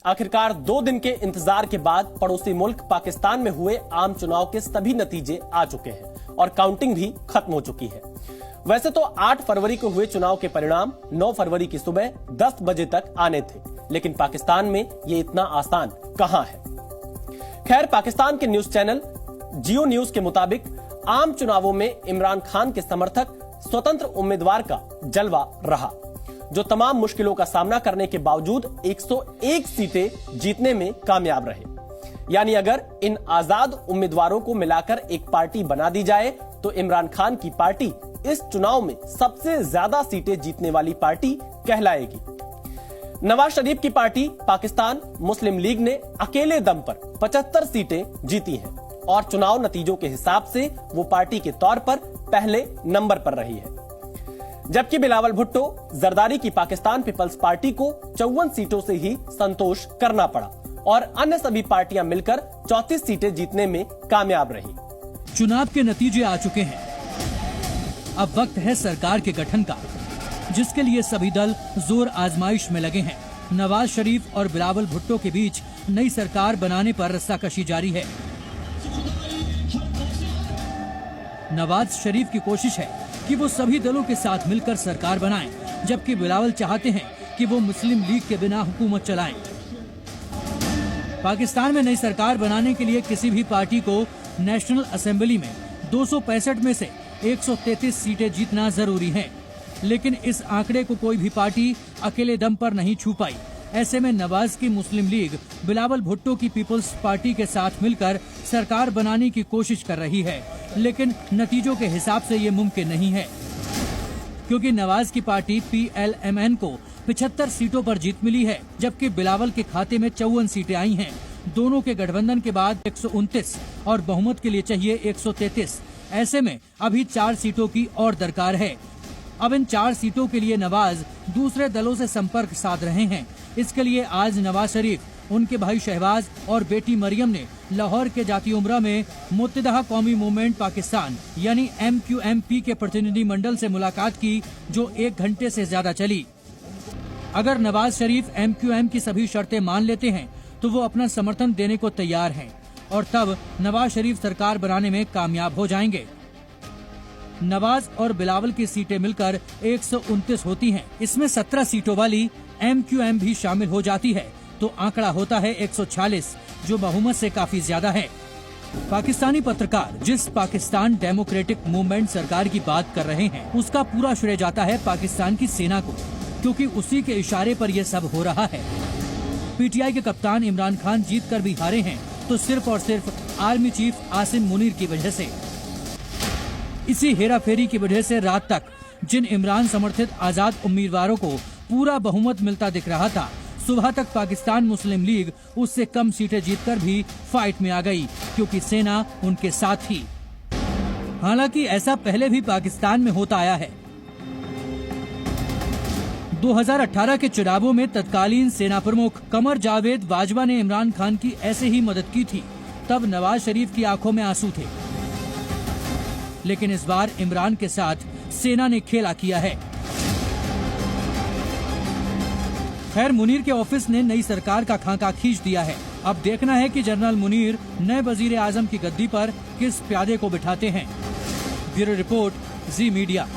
आखिरकार 2 दिन के इंतजार के बाद पड़ोसी मुल्क पाकिस्तान में हुए आम चुनाव के सभी नतीजे आ चुके हैं और काउंटिंग भी खत्म हो चुकी है। वैसे तो 8 फरवरी को हुए चुनाव के परिणाम 9 फरवरी की सुबह 10 बजे तक आने थे, लेकिन पाकिस्तान में ये इतना आसान कहां है। खैर, पाकिस्तान के न्यूज चैनल जियो न्यूज के मुताबिक आम चुनावों में इमरान खान के समर्थक स्वतंत्र उम्मीदवार का जलवा रहा, जो तमाम मुश्किलों का सामना करने के बावजूद 101 सीटें जीतने में कामयाब रहे। यानी अगर इन आजाद उम्मीदवारों को मिलाकर एक पार्टी बना दी जाए तो इमरान खान की पार्टी इस चुनाव में सबसे ज्यादा सीटें जीतने वाली पार्टी कहलाएगी। नवाज शरीफ की पार्टी पाकिस्तान मुस्लिम लीग ने अकेले दम पर 75 सीटें जीती हैं और चुनाव नतीजों के हिसाब से वो पार्टी के तौर पर पहले नंबर पर रही है। जबकि बिलावल भुट्टो जरदारी की पाकिस्तान पीपल्स पार्टी को 54 सीटों से ही संतोष करना पड़ा और अन्य सभी पार्टियां मिलकर 34 सीटें जीतने में कामयाब रही। चुनाव के नतीजे आ चुके हैं। अब वक्त है सरकार के गठन का, जिसके लिए सभी दल जोर आजमाइश में लगे हैं। नवाज शरीफ और बिलावल भुट्टो के बीच नई सरकार बनाने पर रस्साकशी जारी है। नवाज शरीफ की कोशिश है कि वो सभी दलों के साथ मिलकर सरकार बनाएं, जबकि बिलावल चाहते हैं कि वो मुस्लिम लीग के बिना हुकूमत चलाएं। पाकिस्तान में नई सरकार बनाने के लिए किसी भी पार्टी को नेशनल असेंबली में 265 में से 133 सीटें जीतना जरूरी है, लेकिन इस आंकड़े को कोई भी पार्टी अकेले दम पर नहीं छू पाई। ऐसे में नवाज की मुस्लिम लीग बिलावल भुट्टो की पीपल्स पार्टी के साथ मिलकर सरकार बनाने की कोशिश कर रही है, लेकिन नतीजों के हिसाब से ये मुमकिन नहीं है, क्योंकि नवाज की पार्टी PLMN को 75 सीटों पर जीत मिली है, जबकि बिलावल के खाते में 54 सीटें आई हैं। दोनों के गठबंधन के बाद 129 और बहुमत के लिए चाहिए 133। ऐसे में अभी 4 सीटों की और दरकार है। अब इन 4 सीटों के लिए नवाज दूसरे दलों से संपर्क साध रहे हैं। इसके लिए आज नवाज शरीफ, उनके भाई शहबाज और बेटी मरियम ने लाहौर के जाती उमरा में मुत्तहिदा कौमी मूवमेंट पाकिस्तान यानी MQMP के प्रतिनिधि मंडल से मुलाकात की, जो 1 घंटे से ज्यादा चली। अगर नवाज शरीफ MQM की सभी शर्तें मान लेते हैं तो वो अपना समर्थन देने को तैयार हैं और तब नवाज शरीफ सरकार बनाने में कामयाब हो जाएंगे। नवाज और बिलावल की सीटें मिलकर 129 होती हैं। इसमें 17 सीटों वाली MQM भी शामिल हो जाती है तो आंकड़ा होता है 146, जो बहुमत से काफी ज्यादा है। पाकिस्तानी पत्रकार जिस पाकिस्तान डेमोक्रेटिक मूवमेंट सरकार की बात कर रहे हैं, उसका पूरा श्रेय जाता है पाकिस्तान की सेना को, क्योंकि उसी के इशारे पर यह सब हो रहा है। PTI के कप्तान इमरान खान जीत कर भी हारे हैं तो सिर्फ और सिर्फ आर्मी चीफ आसिम मुनीर की वजह से। इसी हेराफेरी की वजह से रात तक जिन इमरान समर्थित आजाद उम्मीदवारों को पूरा बहुमत मिलता दिख रहा था, सुबह तक पाकिस्तान मुस्लिम लीग उससे कम सीटें जीतकर भी फाइट में आ गई, क्योंकि सेना उनके साथ थी। हालांकि ऐसा पहले भी पाकिस्तान में होता आया है। 2018 के चुनावों में तत्कालीन सेना प्रमुख कमर जावेद बाजवा ने इमरान खान की ऐसे ही मदद की थी। तब नवाज शरीफ की आंखों में आंसू थे, लेकिन इस बार इमरान के साथ सेना ने खेला किया है। खैर, मुनीर के ऑफिस ने नई सरकार का खाका खींच दिया है। अब देखना है कि जनरल मुनीर नए वजीर आजम की गद्दी पर किस प्यादे को बिठाते हैं। ब्यूरो रिपोर्ट, जी मीडिया।